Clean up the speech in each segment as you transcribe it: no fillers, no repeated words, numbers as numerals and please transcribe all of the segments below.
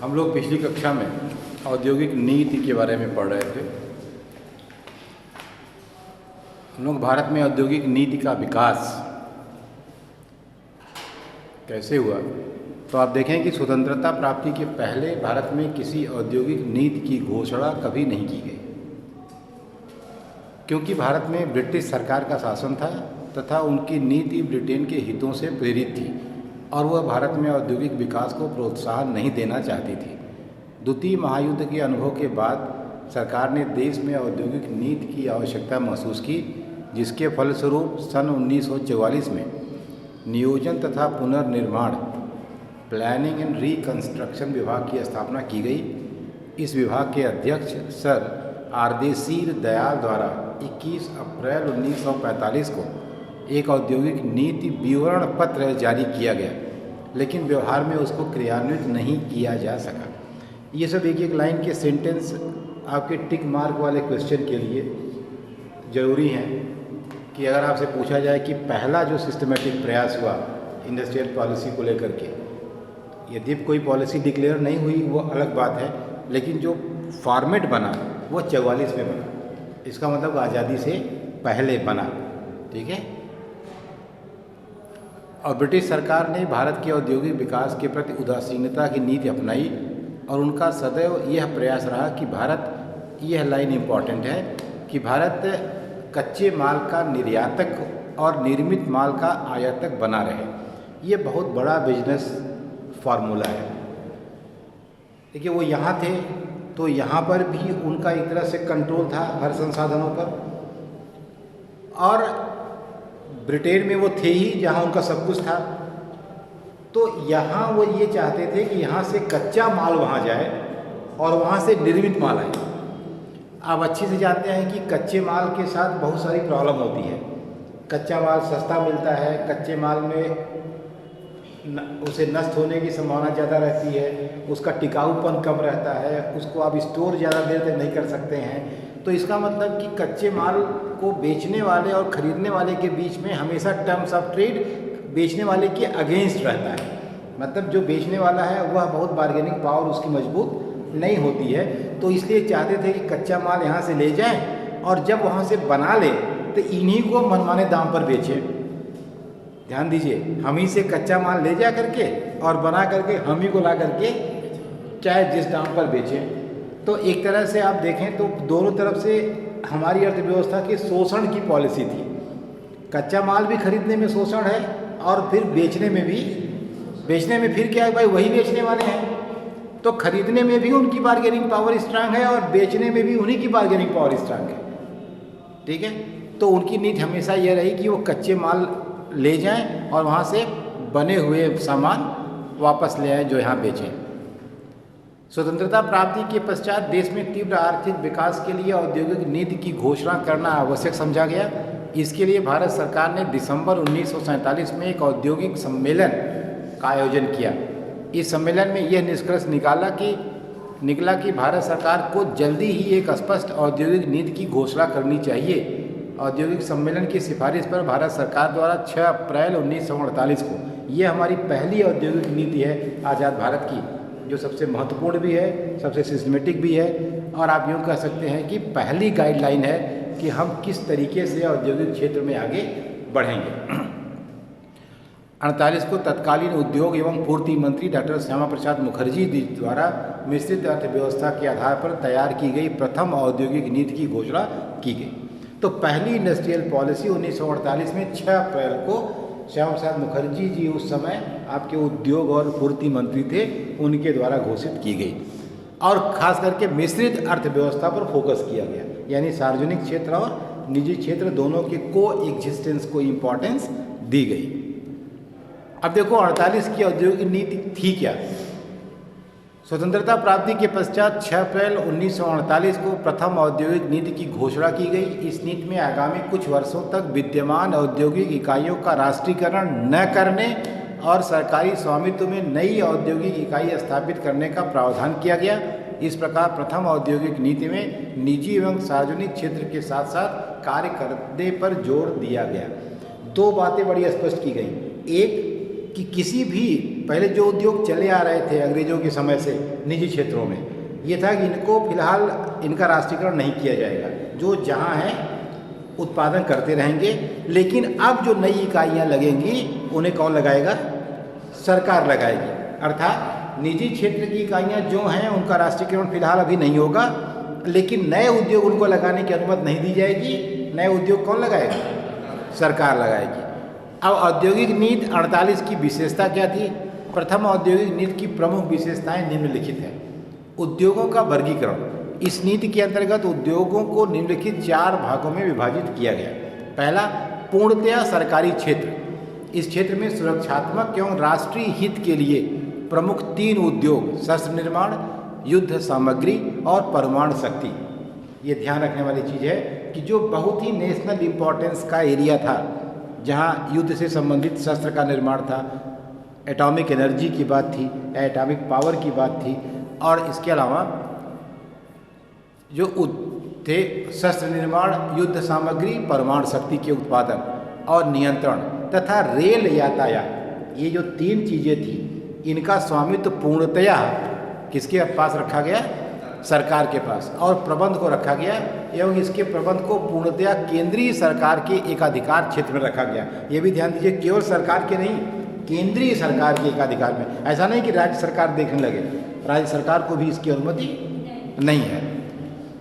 हम लोग पिछली कक्षा में औद्योगिक नीति के बारे में पढ़ रहे थे। हम लोग भारत में औद्योगिक नीति का विकास कैसे हुआ, तो आप देखें कि स्वतंत्रता प्राप्ति के पहले भारत में किसी औद्योगिक नीति की घोषणा कभी नहीं की गई, क्योंकि भारत में ब्रिटिश सरकार का शासन था तथा उनकी नीति ब्रिटेन के हितों से प्रेरित थी और वह भारत में औद्योगिक विकास को प्रोत्साहन नहीं देना चाहती थी। द्वितीय महायुद्ध के अनुभव के बाद सरकार ने देश में औद्योगिक नीति की आवश्यकता महसूस की, जिसके फलस्वरूप सन 1944 में नियोजन तथा पुनर्निर्माण प्लानिंग एंड रिकंस्ट्रक्शन विभाग की स्थापना की गई। इस विभाग के अध्यक्ष सर आरदेशीर दयाल द्वारा 21 अप्रैल 1945 को एक औद्योगिक नीति विवरण पत्र जारी किया गया, लेकिन व्यवहार में उसको क्रियान्वित नहीं किया जा सका। ये सब एक एक लाइन के सेंटेंस आपके टिक मार्क वाले क्वेश्चन के लिए ज़रूरी हैं कि अगर आपसे पूछा जाए कि पहला जो सिस्टमेटिक प्रयास हुआ इंडस्ट्रियल पॉलिसी को लेकर के, यदि कोई पॉलिसी डिक्लेयर नहीं हुई वो अलग बात है, लेकिन जो फॉर्मेट बना वो 44 में बना। इसका मतलब आज़ादी से पहले बना, ठीक है। और ब्रिटिश सरकार ने भारत के औद्योगिक विकास के प्रति उदासीनता की नीति अपनाई और उनका सदैव यह प्रयास रहा कि भारत, यह लाइन इम्पॉर्टेंट है, कि भारत कच्चे माल का निर्यातक और निर्मित माल का आयातक बना रहे। ये बहुत बड़ा बिजनेस फार्मूला है। देखिए, वो यहाँ थे तो यहाँ पर भी उनका एक तरह से कंट्रोल था हर संसाधनों पर, और ब्रिटेन में वो थे ही जहाँ उनका सब कुछ था। तो यहाँ वो ये चाहते थे कि यहाँ से कच्चा माल वहाँ जाए और वहाँ से निर्मित माल आए। आप अच्छे से जानते हैं कि कच्चे माल के साथ बहुत सारी प्रॉब्लम होती है। कच्चा माल सस्ता मिलता है, कच्चे माल में उसे नष्ट होने की संभावना ज़्यादा रहती है, उसका टिकाऊपन कम रहता है, उसको आप स्टोर ज़्यादा देर तक नहीं कर सकते हैं। तो इसका मतलब कि कच्चे माल को बेचने वाले और ख़रीदने वाले के बीच में हमेशा टर्म्स ऑफ ट्रेड बेचने वाले के अगेंस्ट रहता है। मतलब जो बेचने वाला है वह बहुत बार्गेनिंग पावर उसकी मजबूत नहीं होती है। तो इसलिए चाहते थे कि कच्चा माल यहाँ से ले जाएं और जब वहाँ से बना ले तो इन्हीं को मनमाने दाम पर बेचें। ध्यान दीजिए, हम ही से कच्चा माल ले जा करके और बना करके हम ही को ला करके चाहे जिस दाम पर बेचें। तो एक तरह से आप देखें तो दोनों तरफ से हमारी अर्थव्यवस्था के शोषण की पॉलिसी थी। कच्चा माल भी खरीदने में शोषण है और फिर बेचने में भी। बेचने में फिर क्या है भाई, वही बेचने वाले हैं, तो खरीदने में भी उनकी बार्गेनिंग पावर स्ट्रांग है और बेचने में भी उन्हीं की बार्गेनिंग पावर स्ट्रांग है, ठीक है। तो उनकी नीति हमेशा यह रही कि वो कच्चे माल ले जाएं और वहाँ से बने हुए सामान वापस ले आएं जो यहाँ बेचें। स्वतंत्रता प्राप्ति के पश्चात देश में तीव्र आर्थिक विकास के लिए औद्योगिक नीति की घोषणा करना आवश्यक समझा गया। इसके लिए भारत सरकार ने दिसंबर 1947 में एक औद्योगिक सम्मेलन का आयोजन किया। इस सम्मेलन में यह निष्कर्ष निकला कि भारत सरकार को जल्दी ही एक स्पष्ट औद्योगिक नीति की घोषणा करनी चाहिए। औद्योगिक सम्मेलन की सिफारिश पर भारत सरकार द्वारा 6 अप्रैल 1948 को, यह हमारी पहली औद्योगिक नीति है आज़ाद भारत की, जो सबसे महत्वपूर्ण भी है, सबसे सिस्टमेटिक भी है, और आप यूँ कह सकते हैं कि पहली गाइडलाइन है कि हम किस तरीके से औद्योगिक क्षेत्र में आगे बढ़ेंगे। 48 को तत्कालीन उद्योग एवं पूर्ति मंत्री डॉक्टर श्यामा प्रसाद मुखर्जी द्वारा मिश्रित अर्थव्यवस्था के आधार पर तैयार की गई प्रथम औद्योगिक नीति की घोषणा की गई। तो पहली इंडस्ट्रियल पॉलिसी 1948 में 6 अप्रैल को श्यामा प्रसाद मुखर्जी जी, उस समय आपके उद्योग और पूर्ति मंत्री थे, उनके द्वारा घोषित की गई और खास करके मिश्रित अर्थव्यवस्था पर फोकस किया गया, यानी सार्वजनिक क्षेत्र और निजी क्षेत्र दोनों के को एग्जिस्टेंस को इम्पोर्टेंस दी गई। अब देखो 48 की औद्योगिक नीति थी क्या। स्वतंत्रता प्राप्ति के पश्चात 6 अप्रैल 1948 को प्रथम औद्योगिक नीति की घोषणा की गई। इस नीति में आगामी कुछ वर्षों तक विद्यमान औद्योगिक इकाइयों का राष्ट्रीयकरण न करने और सरकारी स्वामित्व में नई औद्योगिक इकाई स्थापित करने का प्रावधान किया गया। इस प्रकार प्रथम औद्योगिक नीति में निजी एवं सार्वजनिक क्षेत्र के साथ साथ कार्य करने पर जोर दिया गया। 2 बातें बड़ी स्पष्ट की गई। एक, कि किसी भी पहले जो उद्योग चले आ रहे थे अंग्रेजों के समय से निजी क्षेत्रों में, ये था कि इनको फिलहाल इनका राष्ट्रीयकरण नहीं किया जाएगा, जो जहाँ है उत्पादन करते रहेंगे। लेकिन अब जो नई इकाइयाँ लगेंगी उन्हें कौन लगाएगा? सरकार लगाएगी। अर्थात निजी क्षेत्र की इकाइयाँ जो हैं उनका राष्ट्रीयकरण फिलहाल अभी नहीं होगा, लेकिन नए उद्योग उनको लगाने की अनुमति नहीं दी जाएगी। नए उद्योग कौन लगाएगा? सरकार लगाएगी। अब औद्योगिक नीति 48 की विशेषता क्या थी? प्रथम औद्योगिक नीति की प्रमुख विशेषताएं निम्नलिखित हैं। उद्योगों का वर्गीकरण। इस नीति के अंतर्गत उद्योगों को निम्नलिखित 4 भागों में विभाजित किया गया। पहला, पूर्णतया सरकारी क्षेत्र। इस क्षेत्र में सुरक्षात्मक एवं राष्ट्रीय हित के लिए प्रमुख 3 उद्योग शस्त्र निर्माण, युद्ध सामग्री और परमाणु शक्ति। ये ध्यान रखने वाली चीज़ है कि जो बहुत ही नेशनल इम्पोर्टेंस का एरिया था, जहाँ युद्ध से संबंधित शस्त्र का निर्माण था, एटॉमिक एनर्जी की बात थी, एटॉमिक पावर की बात थी, और इसके अलावा जो थे शस्त्र निर्माण, युद्ध सामग्री, परमाणु शक्ति के उत्पादन और नियंत्रण तथा रेल यातायात, ये जो 3 चीज़ें थी, इनका स्वामित्व पूर्णतया किसके पास रखा गया? सरकार के पास, और प्रबंध को रखा गया एवं इसके प्रबंध को पूर्णतया केंद्रीय सरकार के एकाधिकार क्षेत्र में रखा गया। ये भी ध्यान दीजिए, केवल सरकार के नहीं, केंद्रीय सरकार के एकाधिकार में। ऐसा नहीं कि राज्य सरकार देखने लगे, राज्य सरकार को भी इसकी अनुमति नहीं है।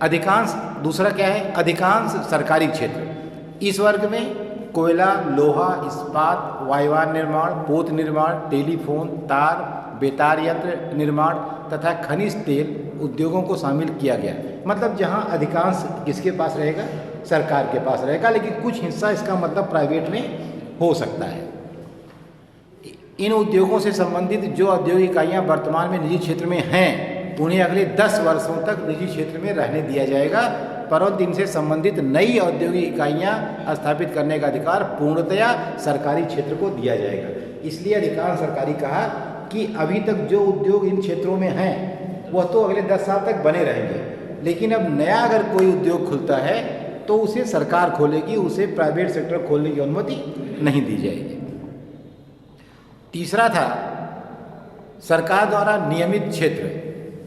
अधिकांश, दूसरा क्या है? अधिकांश सरकारी क्षेत्र। इस वर्ग में कोयला, लोहा, इस्पात, वायुयान निर्माण, पोत निर्माण, टेलीफोन, तार, बेतार यंत्र निर्माण तथा खनिज तेल उद्योगों को शामिल किया गया। मतलब जहां अधिकांश किसके पास रहेगा? सरकार के पास रहेगा, लेकिन कुछ हिस्सा इसका मतलब प्राइवेट में हो सकता है। इन उद्योगों से संबंधित जो औद्योगिक इकाइयाँ वर्तमान में निजी क्षेत्र में हैं, उन्हें अगले 10 वर्षों तक निजी क्षेत्र में रहने दिया जाएगा, परंतु इनसे संबंधित नई औद्योगिक इकाइयाँ स्थापित करने का अधिकार पूर्णतया सरकारी क्षेत्र को दिया जाएगा। इसलिए अधिकांश सरकारी कहा कि अभी तक जो उद्योग इन क्षेत्रों में हैं वह तो अगले 10 साल तक बने रहेंगे, लेकिन अब नया अगर कोई उद्योग खुलता है तो उसे सरकार खोलेगी, उसे प्राइवेट सेक्टर खोलने की अनुमति नहीं दी जाएगी। तीसरा था सरकार द्वारा नियमित क्षेत्र।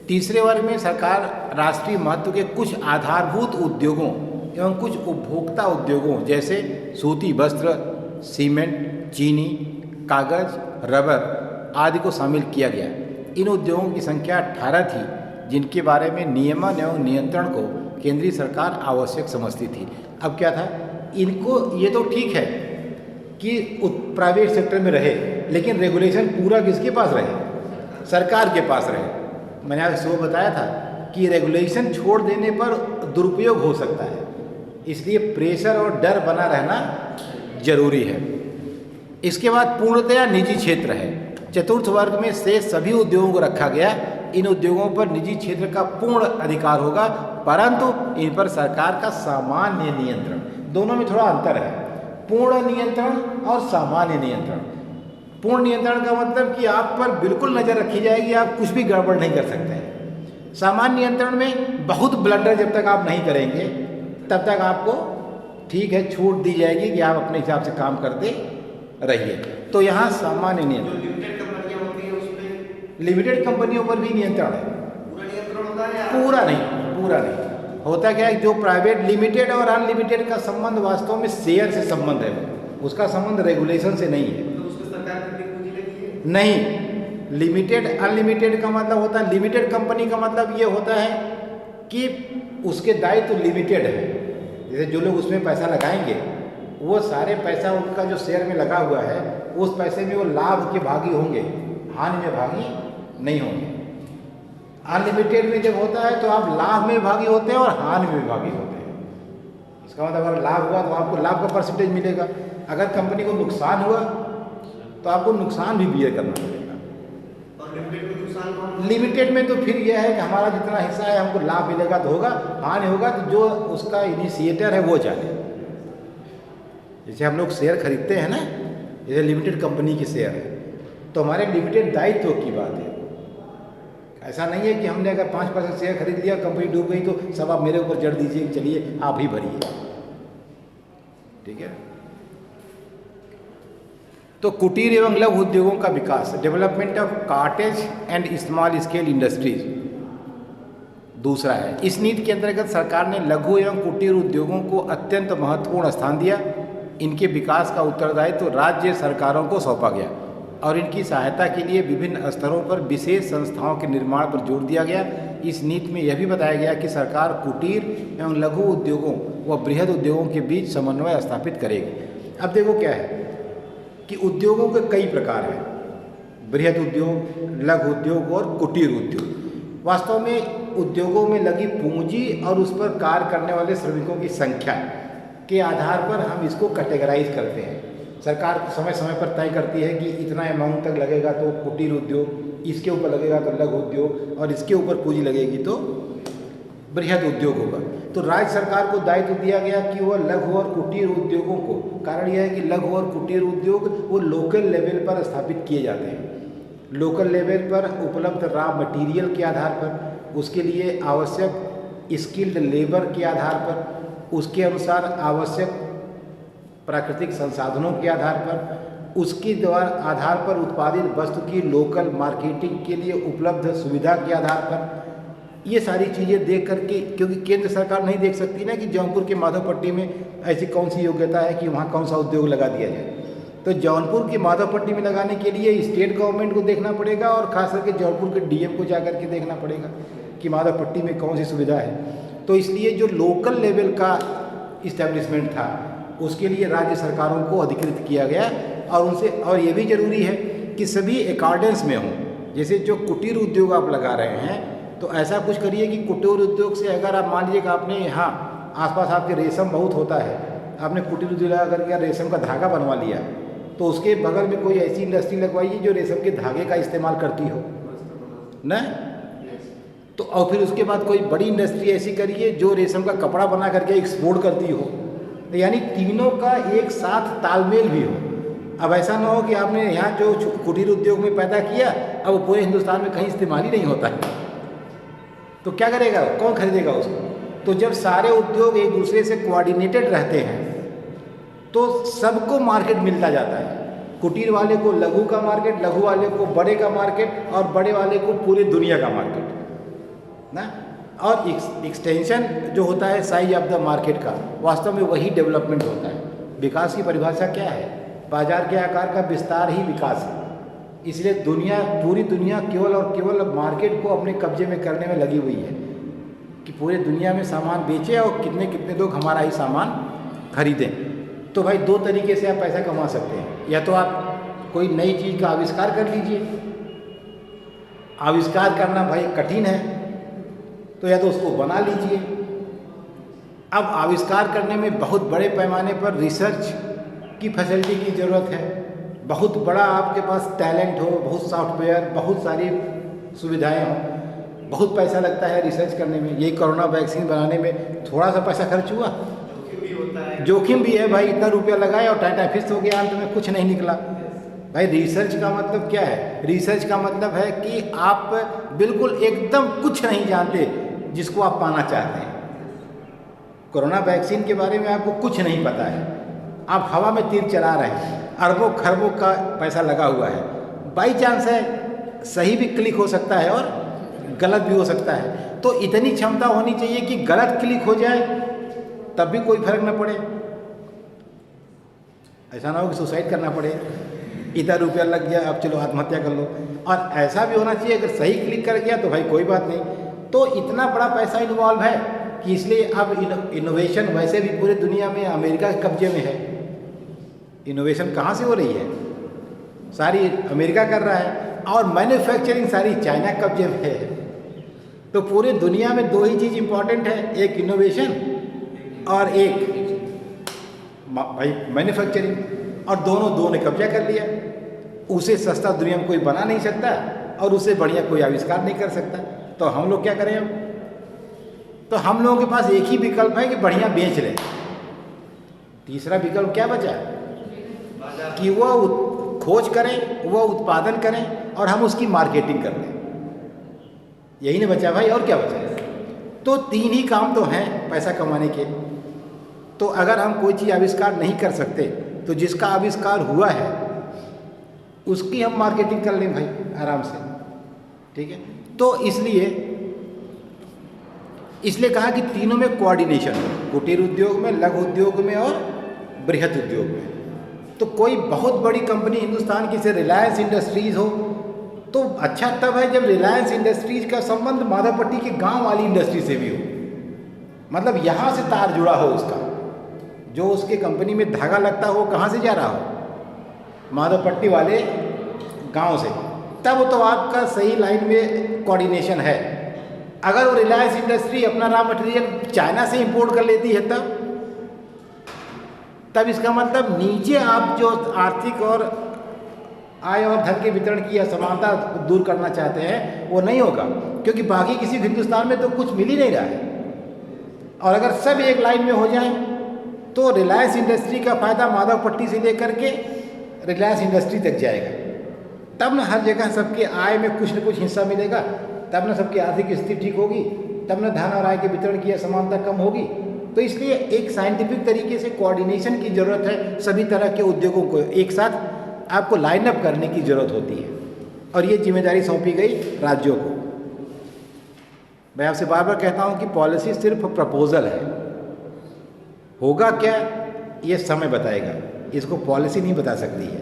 तीसरे वर्ग में सरकार राष्ट्रीय महत्व के कुछ आधारभूत उद्योगों एवं कुछ उपभोक्ता उद्योगों जैसे सूती वस्त्र, सीमेंट, चीनी, कागज, रबर आदि को शामिल किया गया। इन उद्योगों की संख्या 18 थी, जिनके बारे में नियमन एवं नियंत्रण को केंद्रीय सरकार आवश्यक समझती थी। अब क्या था? इनको ये तो ठीक है कि प्राइवेट सेक्टर में रहे, लेकिन रेगुलेशन पूरा किसके पास रहे? सरकार के पास रहे। मैंने आपको सुबह बताया था कि रेगुलेशन छोड़ देने पर दुरुपयोग हो सकता है, इसलिए प्रेशर और डर बना रहना जरूरी है। इसके बाद पूर्णतया निजी क्षेत्र है। चतुर्थ वर्ग में से सभी उद्योगों को रखा गया। इन उद्योगों पर निजी क्षेत्र का पूर्ण अधिकार होगा, परंतु इन पर सरकार का सामान्य नियंत्रण। दोनों में थोड़ा अंतर है, पूर्ण नियंत्रण और सामान्य नियंत्रण। पूर्ण नियंत्रण का मतलब कि आप पर बिल्कुल नज़र रखी जाएगी, आप कुछ भी गड़बड़ नहीं कर सकते हैं। सामान्य नियंत्रण में बहुत ब्लंडर जब तक आप नहीं करेंगे तब तक आपको ठीक है छूट दी जाएगी कि आप अपने हिसाब से काम करते रहिए। तो यहाँ सामान्य नियंत्रण, लिमिटेड कंपनियों पर भी नियंत्रण है। पूरा नहीं होता क्या है, जो प्राइवेट लिमिटेड और अनलिमिटेड का संबंध वास्तव में शेयर से संबंध है, उसका संबंध रेगुलेशन से नहीं है। नहीं, लिमिटेड अनलिमिटेड का मतलब होता है, लिमिटेड कंपनी का मतलब ये होता है कि उसके दायित्व तो लिमिटेड है। जैसे जो लोग उसमें पैसा लगाएंगे वो सारे पैसा उनका जो शेयर में लगा हुआ है उस पैसे में वो लाभ के भागी होंगे, हानि में भागी नहीं होंगे। अनलिमिटेड में जब होता है तो आप लाभ में भागी होते हैं और हानि में भागी होते हैं। इसका मतलब अगर लाभ हुआ तो आपको लाभ का परसेंटेज मिलेगा, अगर कंपनी को नुकसान हुआ तो आपको नुकसान भी बियर करना पड़ेगा। और लिमिटेड में तो फिर यह है कि हमारा जितना हिस्सा है हमको लाभ मिलेगा तो होगा, हानि होगा तो जो उसका इनिशिएटर है वो जाने। जैसे हम लोग शेयर खरीदते हैं ना, जैसे लिमिटेड कंपनी के शेयर है तो हमारे लिमिटेड दायित्व की बात है। ऐसा नहीं है कि हमने अगर 5% शेयर खरीद लिया, कंपनी डूब गई तो सब आप मेरे ऊपर जड़ दीजिए, चलिए आप ही भरिए, ठीक है। तो कुटीर एवं लघु उद्योगों का विकास, development of cottage and small scale industries दूसरा है। इस नीति के अंतर्गत सरकार ने लघु एवं कुटीर उद्योगों को अत्यंत महत्वपूर्ण स्थान दिया। इनके विकास का उत्तरदायित्व तो राज्य सरकारों को सौंपा गया और इनकी सहायता के लिए विभिन्न स्तरों पर विशेष संस्थाओं के निर्माण पर जोर दिया गया। इस नीति में यह भी बताया गया कि सरकार कुटीर एवं लघु उद्योगों व बृहद उद्योगों के बीच समन्वय स्थापित करेगी। अब देखो क्या है कि उद्योगों के कई प्रकार हैं, बृहद उद्योग, लघु उद्योग और कुटीर उद्योग। वास्तव में उद्योगों में लगी पूंजी और उस पर कार्य करने वाले श्रमिकों की संख्या के आधार पर हम इसको कैटेगराइज करते हैं। सरकार समय समय पर तय करती है कि इतना अमाउंट तक लगेगा तो कुटीर उद्योग, इसके ऊपर लगेगा तो लघु उद्योग और इसके ऊपर पूंजी लगेगी तो बृहद उद्योग होगा। तो राज्य सरकार को दायित्व दिया गया कि वह लघु और कुटीर उद्योगों को, कारण यह है कि लघु और कुटीर उद्योग वो लोकल लेवल पर स्थापित किए जाते हैं। लोकल लेवल पर उपलब्ध रॉ मटेरियल के आधार पर, उसके लिए आवश्यक स्किल्ड लेबर के आधार पर, उसके अनुसार आवश्यक प्राकृतिक संसाधनों के आधार पर, उसके द्वारा आधार पर उत्पादित वस्तु की लोकल मार्केटिंग के लिए उपलब्ध सुविधा के आधार पर, ये सारी चीज़ें देख करके, क्योंकि केंद्र सरकार नहीं देख सकती ना कि जौनपुर के माधवपट्टी में ऐसी कौन सी योग्यता है कि वहाँ कौन सा उद्योग लगा दिया जाए। तो जौनपुर के माधवपट्टी में लगाने के लिए स्टेट गवर्नमेंट को देखना पड़ेगा और खास करके जौनपुर के डीएम को जा करके देखना पड़ेगा कि माधवपट्टी में कौन सी सुविधा है। तो इसलिए जो लोकल लेवल का इस्टेब्लिशमेंट था उसके लिए राज्य सरकारों को अधिकृत किया गया और उनसे, और ये भी जरूरी है कि सभी अकॉर्डेंस में हों। जैसे जो कुटीर उद्योग आप लगा रहे हैं तो ऐसा कुछ करिए कि कुटीर उद्योग से अगर आप मान लीजिए कि आपने यहाँ आसपास आपके रेशम बहुत होता है, आपने कुटीर उद्योग लगा करके रेशम का धागा बनवा लिया, तो उसके बगल में कोई ऐसी इंडस्ट्री लगवाइए जो रेशम के धागे का इस्तेमाल करती हो ना। तो और फिर उसके बाद कोई बड़ी इंडस्ट्री ऐसी करिए जो रेशम का कपड़ा बना करके एक्सपोर्ट करती हो, तो यानी तीनों का एक साथ तालमेल भी हो। अब ऐसा ना हो कि आपने यहाँ जो कुटीर उद्योग में पैदा किया अब वो पूरे हिंदुस्तान में कहीं इस्तेमाल ही नहीं होता है, तो क्या करेगा, कौन खरीदेगा उसको। तो जब सारे उद्योग एक दूसरे से कोऑर्डिनेटेड रहते हैं तो सबको मार्केट मिलता जाता है। कुटीर वाले को लघु का मार्केट, लघु वाले को बड़े का मार्केट और बड़े वाले को पूरे दुनिया का मार्केट ना। और एक्सटेंशन जो होता है साइज ऑफ द मार्केट का, वास्तव में वही डेवलपमेंट होता है। विकास की परिभाषा क्या है, बाजार के आकार का विस्तार ही विकास है। इसलिए दुनिया, पूरी दुनिया केवल और केवल मार्केट को अपने कब्जे में करने में लगी हुई है कि पूरे दुनिया में सामान बेचे और कितने कितने लोग हमारा ही सामान खरीदें। तो भाई दो तरीके से आप पैसा कमा सकते हैं, या तो आप कोई नई चीज़ का आविष्कार कर लीजिए। आविष्कार करना भाई कठिन है तो या तो उसको बना लीजिए। अब आविष्कार करने में बहुत बड़े पैमाने पर रिसर्च की फैसिलिटी की ज़रूरत है। बहुत बड़ा आपके पास टैलेंट हो, बहुत सॉफ्टवेयर, बहुत सारी सुविधाएं हो, बहुत पैसा लगता है रिसर्च करने में। यही कोरोना वैक्सीन बनाने में थोड़ा सा पैसा खर्च हुआ, जोखिम भी है भाई। इतना रुपया लगाया और टाटा फिक्स हो गया, अंत में कुछ नहीं निकला। भाई रिसर्च का मतलब क्या है, रिसर्च का मतलब है कि आप बिल्कुल एकदम कुछ नहीं जानते जिसको आप पाना चाहते हैं। कोरोना वैक्सीन के बारे में आपको कुछ नहीं पता है, आप हवा में तीर चला रहे हैं, अरबों खरबों का पैसा लगा हुआ है। बाई चांस है सही भी क्लिक हो सकता है और गलत भी हो सकता है। तो इतनी क्षमता होनी चाहिए कि गलत क्लिक हो जाए तब भी कोई फर्क न पड़े। ऐसा ना हो कि सुसाइड करना पड़े, इतना रुपया लग गया अब चलो आत्महत्या कर लो। और ऐसा भी होना चाहिए अगर सही क्लिक कर गया तो भाई कोई बात नहीं। तो इतना बड़ा पैसा इन्वॉल्व है कि इसलिए अब इनोवेशन वैसे भी पूरे दुनिया में अमेरिका के कब्जे में है। इनोवेशन कहाँ से हो रही है, सारी अमेरिका कर रहा है, और मैन्युफैक्चरिंग सारी चाइना के कब्जे में है। तो पूरे दुनिया में दो ही चीज़ इंपॉर्टेंट है, एक इनोवेशन और एक भाई मैन्युफैक्चरिंग, और दोनों ने कब्जा कर लिया। उसे सस्ता दुनिया में कोई बना नहीं सकता और उससे बढ़िया कोई आविष्कार नहीं कर सकता। तो हम लोग क्या करें अब, तो हम लोगों के पास एक ही विकल्प है कि बढ़िया बेच लें। तीसरा विकल्प क्या बचा कि वह खोज करें, वह उत्पादन करें और हम उसकी मार्केटिंग कर लें। यही नहीं बचा भाई, और क्या बचा है। तो तीन ही काम तो हैं पैसा कमाने के। तो अगर हम कोई चीज़ आविष्कार नहीं कर सकते तो जिसका आविष्कार हुआ है उसकी हम मार्केटिंग कर लें भाई आराम से, ठीक है। तो इसलिए कहा कि तीनों में कोऑर्डिनेशन हो, कुटीर उद्योग में, लघु उद्योग में और बृहत उद्योग में। तो कोई बहुत बड़ी कंपनी हिंदुस्तान की, जैसे रिलायंस इंडस्ट्रीज़ हो, तो अच्छा तब है जब रिलायंस इंडस्ट्रीज का संबंध माधवपट्टी के गांव वाली इंडस्ट्री से भी हो, मतलब यहाँ से तार जुड़ा हो उसका, जो उसके कंपनी में धागा लगता हो कहाँ से जा रहा हो, माधवपट्टी वाले गांव से, तब तो आपका सही लाइन में कोऑर्डिनेशन है। अगर वो रिलायंस इंडस्ट्री अपना रॉ मटेरियल चाइना से इंपोर्ट कर लेती है तब इसका मतलब नीचे आप जो आर्थिक और आय और धन के वितरण की असमानता दूर करना चाहते हैं वो नहीं होगा, क्योंकि बाकी किसी हिंदुस्तान में तो कुछ मिल ही नहीं रहा है। और अगर सब एक लाइन में हो जाएं तो रिलायंस इंडस्ट्री का फ़ायदा माधवपट्टी से लेकर के रिलायंस इंडस्ट्री तक जाएगा, तब ना हर जगह सबके आय में कुछ न कुछ हिस्सा मिलेगा, तब ना सबकी आर्थिक स्थिति ठीक होगी, तब ना धन और आय के वितरण की असमानता कम होगी। तो इसलिए एक साइंटिफिक तरीके से कोऑर्डिनेशन की ज़रूरत है, सभी तरह के उद्योगों को एक साथ आपको लाइन अप करने की ज़रूरत होती है, और ये जिम्मेदारी सौंपी गई राज्यों को। मैं आपसे बार बार कहता हूँ कि पॉलिसी सिर्फ प्रपोजल है, होगा क्या ये समय बताएगा, इसको पॉलिसी नहीं बता सकती है,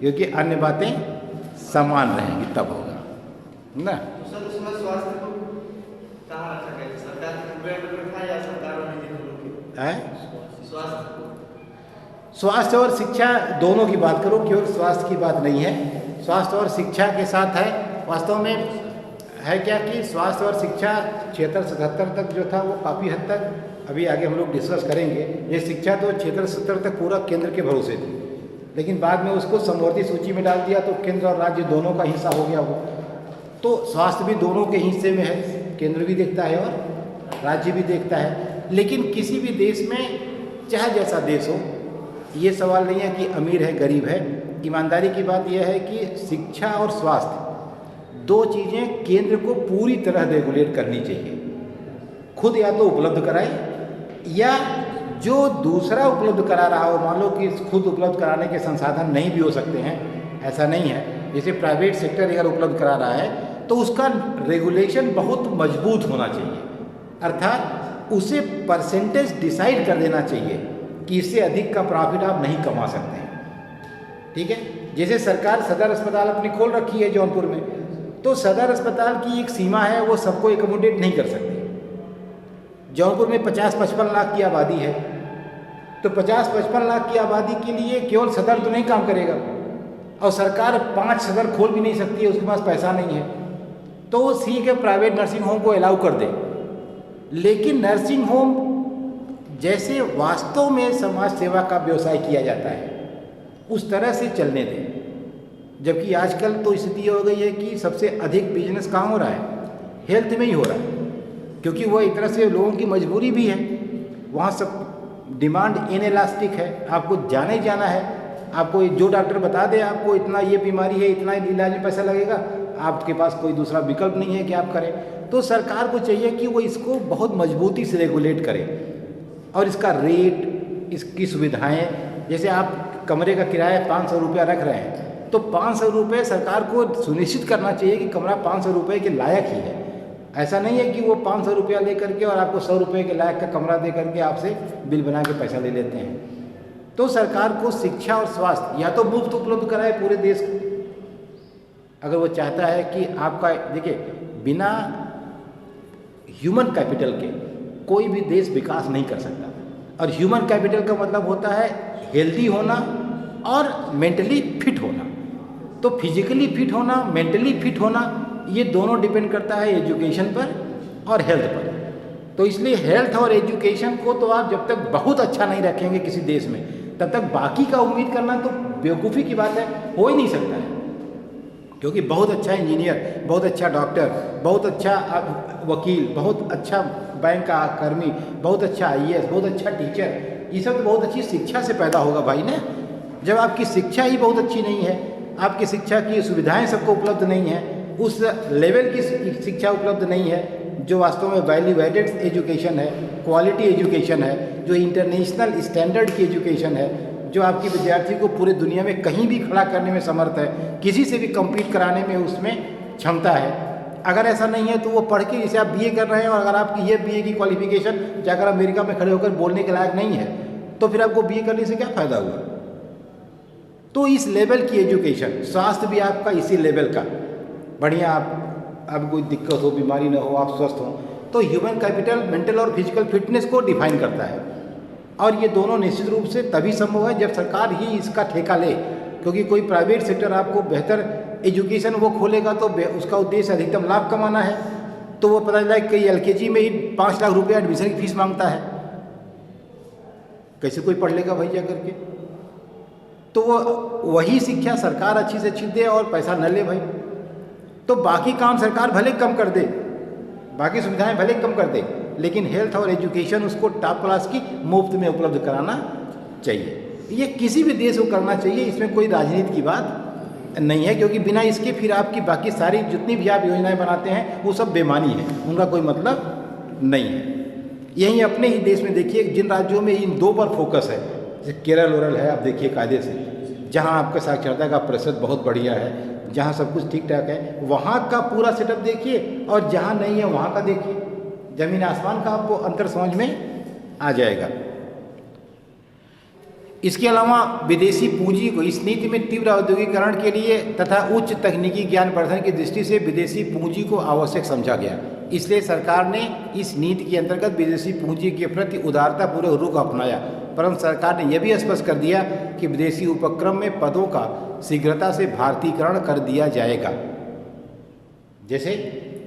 क्योंकि अन्य बातें समान रहेंगी तब होगा ना। तो सर उसमें स्वास्थ्य को कहाँ रखा गया, सरकार ने रखा या सरकार ने स्वास्थ्य और शिक्षा दोनों की बात करो, केवल स्वास्थ्य की बात नहीं है, स्वास्थ्य और शिक्षा के साथ है। वास्तव में है क्या कि स्वास्थ्य और शिक्षा 76-77 तक जो था वो काफ़ी हद तक, अभी आगे हम लोग डिस्कस करेंगे, ये शिक्षा तो 76-77 तक पूरा केंद्र के भरोसे थी, लेकिन बाद में उसको समवर्ती सूची में डाल दिया तो केंद्र और राज्य दोनों का हिस्सा हो गया वो। तो स्वास्थ्य भी दोनों के हिस्से में है, केंद्र भी देखता है और राज्य भी देखता है। लेकिन किसी भी देश में, चाहे जैसा देश हो, ये सवाल नहीं है कि अमीर है गरीब है, ईमानदारी की बात यह है कि शिक्षा और स्वास्थ्य दो चीज़ें केंद्र को पूरी तरह रेगुलेट करनी चाहिए। खुद या तो उपलब्ध कराए या जो दूसरा उपलब्ध करा रहा हो, मान लो कि खुद उपलब्ध कराने के संसाधन नहीं भी हो सकते हैं, ऐसा नहीं है, जैसे प्राइवेट सेक्टर अगर उपलब्ध करा रहा है तो उसका रेगुलेशन बहुत मजबूत होना चाहिए, अर्थात उसे परसेंटेज डिसाइड कर देना चाहिए कि इससे अधिक का प्रॉफिट आप नहीं कमा सकते हैं, ठीक है। जैसे सरकार सदर अस्पताल अपनी खोल रखी है जौनपुर में, तो सदर अस्पताल की एक सीमा है, वो सबको एकोमोडेट नहीं कर सकती। जौनपुर में 50-55 लाख की आबादी है, तो 50-55 लाख की आबादी के लिए केवल सदर तो नहीं काम करेगा, और सरकार 5 सदर खोल भी नहीं सकती है, उसके पास पैसा नहीं है, तो वो सी के प्राइवेट नर्सिंग होम को अलाउ कर दे। लेकिन नर्सिंग होम जैसे वास्तव में समाज सेवा का व्यवसाय किया जाता है उस तरह से चलने दें, जबकि आजकल तो स्थिति हो गई है कि सबसे अधिक बिजनेस कहाँ हो रहा है, हेल्थ में ही हो रहा है, क्योंकि वो एक तरह से लोगों की मजबूरी भी है, वहाँ सब डिमांड इनइलास्टिक है, आपको जाना ही जाना है, आपको जो डॉक्टर बता दे आपको इतना ये बीमारी है, इतना इलाज में पैसा लगेगा, आपके पास कोई दूसरा विकल्प नहीं है कि आप करें। तो सरकार को चाहिए कि वो इसको बहुत मजबूती से रेगुलेट करे, और इसका रेट, इसकी सुविधाएं, जैसे आप कमरे का किराया 500 रुपया रख रहे हैं, तो 500 रुपये सरकार को सुनिश्चित करना चाहिए कि कमरा 500 रुपये के लायक ही है। ऐसा नहीं है कि वो 500 रुपया ले करके और आपको 100 रुपये के लायक का कमरा दे करके आपसे बिल बना के पैसा ले लेते हैं। तो सरकार को शिक्षा और स्वास्थ्य या तो मुफ्त उपलब्ध कराए पूरे देश को, अगर वो चाहता है कि आपका, देखिए, बिना ह्यूमन कैपिटल के कोई भी देश विकास नहीं कर सकता, और ह्यूमन कैपिटल का मतलब होता है हेल्दी होना और मेंटली फिट होना। तो फिजिकली फिट होना, मेंटली फिट होना, ये दोनों डिपेंड करता है एजुकेशन पर और हेल्थ पर। तो इसलिए हेल्थ और एजुकेशन को तो आप जब तक बहुत अच्छा नहीं रखेंगे किसी देश में, तब तक बाकी का उम्मीद करना तो बेवकूफ़ी की बात है, हो ही नहीं सकता है। क्योंकि बहुत अच्छा इंजीनियर, बहुत अच्छा डॉक्टर, बहुत अच्छा वकील, बहुत अच्छा बैंक का कर्मी, बहुत अच्छा IAS, बहुत अच्छा टीचर, ये सब तो बहुत अच्छी शिक्षा से पैदा होगा भाई ना। जब आपकी शिक्षा ही बहुत अच्छी नहीं है, आपकी शिक्षा की सुविधाएं सबको उपलब्ध नहीं है, उस लेवल की शिक्षा उपलब्ध नहीं है जो वास्तव में वैल्यू एडेड एजुकेशन है, क्वालिटी एजुकेशन है, जो इंटरनेशनल स्टैंडर्ड की एजुकेशन है, जो आपकी विद्यार्थी को पूरे दुनिया में कहीं भी खड़ा करने में समर्थ है, किसी से भी कम्पीट कराने में उसमें क्षमता है। अगर ऐसा नहीं है तो वो पढ़ के, जैसे आप बीए कर रहे हैं और अगर आपकी ये बीए की क्वालिफिकेशन जाकर अमेरिका में खड़े होकर बोलने के लायक नहीं है, तो फिर आपको बीए करने से क्या फ़ायदा हुआ। तो इस लेवल की एजुकेशन, स्वास्थ्य भी आपका इसी लेवल का बढ़िया, आप कोई दिक्कत हो, बीमारी ना हो, आप स्वस्थ हों, तो ह्यूमन कैपिटल मेंटल और फिजिकल फिटनेस को डिफाइन करता है। और ये दोनों निश्चित रूप से तभी संभव है जब सरकार ही इसका ठेका ले, क्योंकि कोई प्राइवेट सेक्टर आपको बेहतर एजुकेशन वो खोलेगा तो उसका उद्देश्य अधिकतम लाभ कमाना है। तो वो पता चला कि LKG में ही 5 लाख रुपये एडमिशन की फीस मांगता है, कैसे कोई पढ़ लेगा भाई जा करके। तो वो वही शिक्षा सरकार अच्छी से अच्छी दे और पैसा न ले भाई, तो बाकी काम सरकार भले कम कर दे, बाकी सुविधाएं भले कम कर दे, लेकिन हेल्थ और एजुकेशन उसको टॉप क्लास की मुफ्त में उपलब्ध कराना चाहिए। ये किसी भी देश को करना चाहिए, इसमें कोई राजनीति की बात नहीं है, क्योंकि बिना इसके फिर आपकी बाकी सारी जितनी भी आप योजनाएं बनाते हैं वो सब बेमानी है, उनका कोई मतलब नहीं है। यहीं अपने ही देश में देखिए, जिन राज्यों में इन 2 पर फोकस है, जैसे केरल ओरल है, आप देखिए कायदे से, जहाँ आपका साक्षरता का प्रतिशत बहुत बढ़िया है, जहाँ सब कुछ ठीक ठाक है, वहाँ का पूरा सेटअप देखिए, और जहाँ नहीं है वहाँ का देखिए, जमीन आसमान का आपको अंतर समझ में आ जाएगा। इसके अलावा विदेशी पूंजी को इस नीति में तीव्र औद्योगिकरण के लिए तथा उच्च तकनीकी ज्ञान वर्धन की दृष्टि से विदेशी पूंजी को आवश्यक समझा गया। इसलिए सरकार ने इस नीति के अंतर्गत विदेशी पूंजी के प्रति उदारतापूर्वक रुख अपनाया, परंतु सरकार ने यह भी स्पष्ट कर दिया कि विदेशी उपक्रम में पदों का शीघ्रता से भारतीयकरण कर दिया जाएगा। जैसे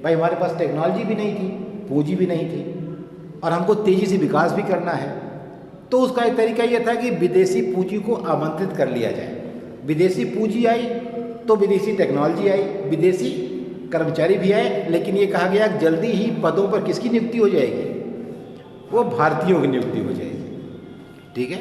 भाई हमारे पास टेक्नोलॉजी भी नहीं थी, पूंजी भी नहीं थी, और हमको तेज़ी से विकास भी करना है, तो उसका एक तरीका यह था कि विदेशी पूंजी को आमंत्रित कर लिया जाए। विदेशी पूंजी आई तो विदेशी टेक्नोलॉजी आई, विदेशी कर्मचारी भी आए, लेकिन ये कहा गया जल्दी ही पदों पर किसकी नियुक्ति हो जाएगी, वो भारतीयों की नियुक्ति हो जाएगी। ठीक है।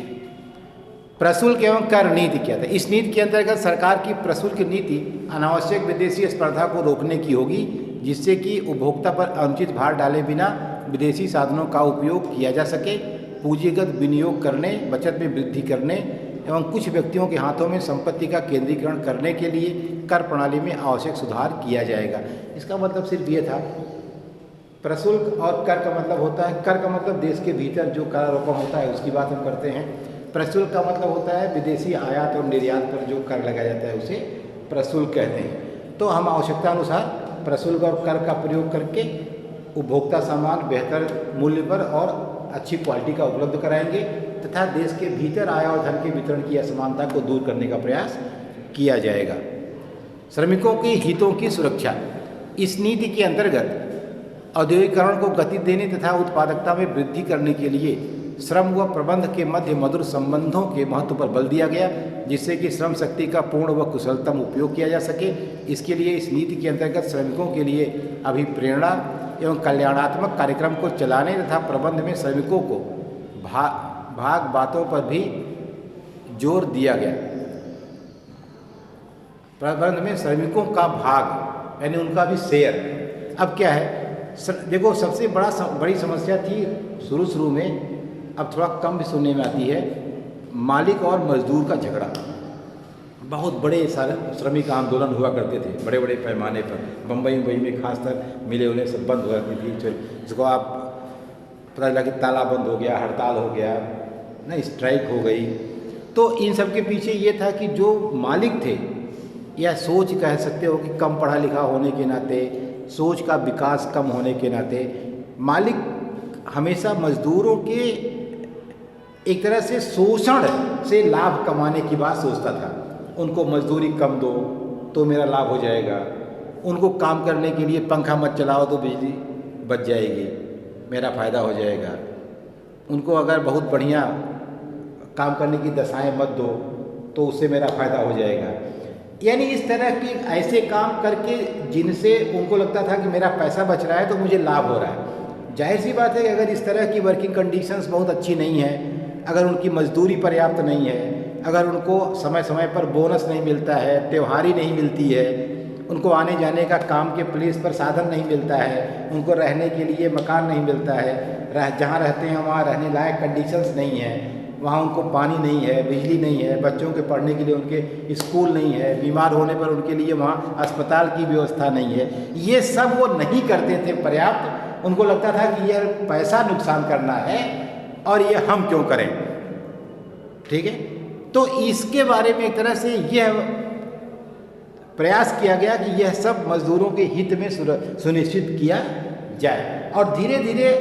प्रशुल्क एवं कर नीति क्या था? इस नीति के अंतर्गत सरकार की प्रशुल्क नीति अनावश्यक विदेशी स्पर्धा को रोकने की होगी, जिससे कि उपभोक्ता पर अनुचित भार डाले बिना विदेशी साधनों का उपयोग किया जा सके, पूंजीगत विनियोग करने, बचत में वृद्धि करने एवं कुछ व्यक्तियों के हाथों में संपत्ति का केंद्रीकरण करने के लिए कर प्रणाली में आवश्यक सुधार किया जाएगा। इसका मतलब सिर्फ ये था, प्रशुल्क और कर का मतलब होता है, कर का मतलब देश के भीतर जो करारोपण होता है उसकी बात हम करते हैं। प्रशुल्क का मतलब होता है विदेशी आयात और निर्यात पर जो कर लगाया जाता है उसे प्रशुल्क कहते हैं। तो हम आवश्यकता अनुसार प्रशुल्क और कर का प्रयोग करके उपभोक्ता सामान बेहतर मूल्य पर और अच्छी क्वालिटी का उपलब्ध कराएंगे तथा देश के भीतर आय और धन के वितरण की असमानता को दूर करने का प्रयास किया जाएगा। श्रमिकों के हितों की सुरक्षा, इस नीति के अंतर्गत औद्योगिकरण को गति देने तथा उत्पादकता में वृद्धि करने के लिए श्रम व प्रबंध के मध्य मधुर संबंधों के महत्व पर बल दिया गया, जिससे कि श्रम शक्ति का पूर्ण व कुशलतम उपयोग किया जा सके। इसके लिए इस नीति के अंतर्गत श्रमिकों के लिए अभिप्रेरणा एवं कल्याणात्मक कार्यक्रम को चलाने तथा प्रबंध में श्रमिकों को भाग बातों पर भी जोर दिया गया। प्रबंध में श्रमिकों का भाग यानी उनका भी शेयर। अब क्या है, देखो सबसे बड़ी समस्या थी शुरू में, अब थोड़ा कम भी सुनने में आती है, मालिक और मजदूर का झगड़ा। बहुत बड़े सारे श्रमिक आंदोलन हुआ करते थे बड़े बड़े पैमाने पर, बम्बई में खासकर मिले उन्हें सब बंद हो जाती थी, जिसको आप पता लगा कि ताला बंद हो गया, हड़ताल हो गया ना, स्ट्राइक हो गई। तो इन सब के पीछे ये था कि जो मालिक थे, या सोच कह सकते हो कि कम पढ़ा लिखा होने के नाते, सोच का विकास कम होने के नाते, मालिक हमेशा मजदूरों के एक तरह से शोषण से लाभ कमाने की बात सोचता था। उनको मजदूरी कम दो तो मेरा लाभ हो जाएगा, उनको काम करने के लिए पंखा मत चलाओ तो बिजली बच जाएगी, मेरा फ़ायदा हो जाएगा, उनको अगर बहुत बढ़िया काम करने की दशाएं मत दो तो उससे मेरा फ़ायदा हो जाएगा। यानी इस तरह के ऐसे काम करके जिनसे उनको लगता था कि मेरा पैसा बच रहा है तो मुझे लाभ हो रहा है। जाहिर सी बात है कि अगर इस तरह की वर्किंग कंडीशंस बहुत अच्छी नहीं है, अगर उनकी मजदूरी पर्याप्त नहीं है, अगर उनको समय समय पर बोनस नहीं मिलता है, त्योहारी नहीं मिलती है, उनको आने जाने का काम के प्लेस पर साधन नहीं मिलता है, उनको रहने के लिए मकान नहीं मिलता है, जहाँ रहते हैं वहाँ रहने लायक कंडीशंस नहीं है, वहाँ उनको पानी नहीं है, बिजली नहीं है, बच्चों के पढ़ने के लिए उनके स्कूल नहीं है, बीमार होने पर उनके लिए वहाँ अस्पताल की व्यवस्था नहीं है, ये सब वो नहीं करते थे पर्याप्त। उनको लगता था कि यह पैसा नुकसान करना है और ये हम क्यों करें, ठीक है। तो इसके बारे में एक तरह से यह प्रयास किया गया कि यह सब मजदूरों के हित में सुनिश्चित किया जाए। और धीरे धीरे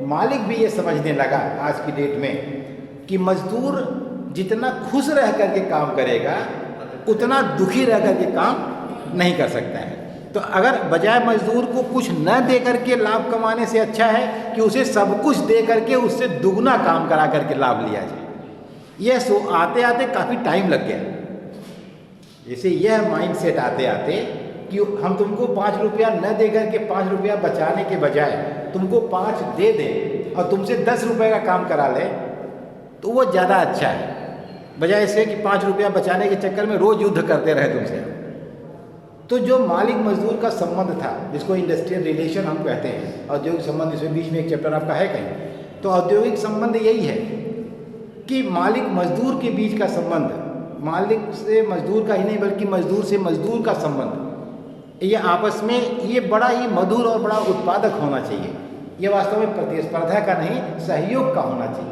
मालिक भी ये समझने लगा आज की डेट में कि मजदूर जितना खुश रह करके काम करेगा उतना दुखी रह करके काम नहीं कर सकता है। तो अगर बजाय मजदूर को कुछ न दे करके लाभ कमाने से अच्छा है कि उसे सब कुछ दे करके उससे दुगना काम करा करके लाभ लिया जाए। यह आते आते काफ़ी टाइम लग गया। जैसे यह माइंडसेट आते आते कि हम तुमको 5 रुपया न दे करके 5 रुपया बचाने के बजाय तुमको 5 दे दें और तुमसे 10 रुपये का काम करा ले तो वो ज़्यादा अच्छा है, बजाय इससे कि 5 रुपया बचाने के चक्कर में रोज़ युद्ध करते रहे तुमसे। तो जो मालिक मजदूर का संबंध था, जिसको इंडस्ट्रियल रिलेशन हम कहते हैं, औद्योगिक संबंध, इसमें बीच में एक चैप्टर आपका है कहीं, तो औद्योगिक संबंध यही है कि मालिक मजदूर के बीच का संबंध, मालिक से मजदूर का ही नहीं बल्कि मजदूर से मजदूर का संबंध, ये आपस में ये बड़ा ही मधुर और बड़ा उत्पादक होना चाहिए। ये वास्तव में प्रतिस्पर्धा का नहीं, सहयोग का होना चाहिए।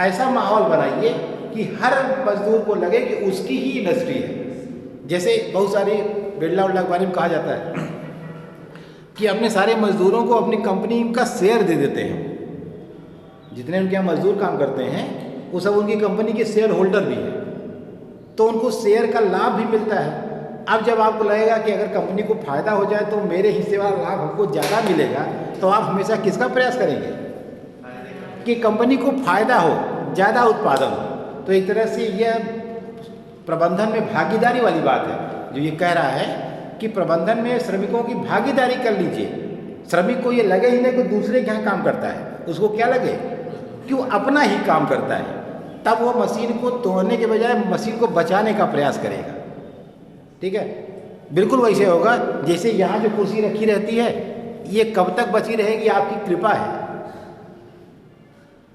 ऐसा माहौल बनाइए कि हर मजदूर को लगे कि उसकी ही इंडस्ट्री है। जैसे बहुत सारी बिरला उल्ला के बारे में कहा जाता है कि अपने सारे मजदूरों को अपनी कंपनी का शेयर दे देते हैं। जितने उनके यहाँ मजदूर काम करते हैं वो सब उनकी कंपनी के शेयर होल्डर भी हैं, तो उनको शेयर का लाभ भी मिलता है। अब जब आपको लगेगा कि अगर कंपनी को फ़ायदा हो जाए तो मेरे हिस्से वाला लाभ हमको ज़्यादा मिलेगा, तो आप हमेशा किसका प्रयास करेंगे कि कंपनी को फ़ायदा हो, ज़्यादा उत्पादन हो। तो एक तरह से यह प्रबंधन में भागीदारी वाली बात है, जो ये कह रहा है कि प्रबंधन में श्रमिकों की भागीदारी कर लीजिए। श्रमिक को ये लगे ही नहीं कि दूसरे के यहाँ काम करता है, उसको क्या लगे कि वो अपना ही काम करता है। तब वो मशीन को तोड़ने के बजाय मशीन को बचाने का प्रयास करेगा, ठीक है। बिल्कुल वैसे होगा जैसे यहाँ जो कुर्सी रखी रहती है, ये कब तक बची रहेगी आपकी कृपा है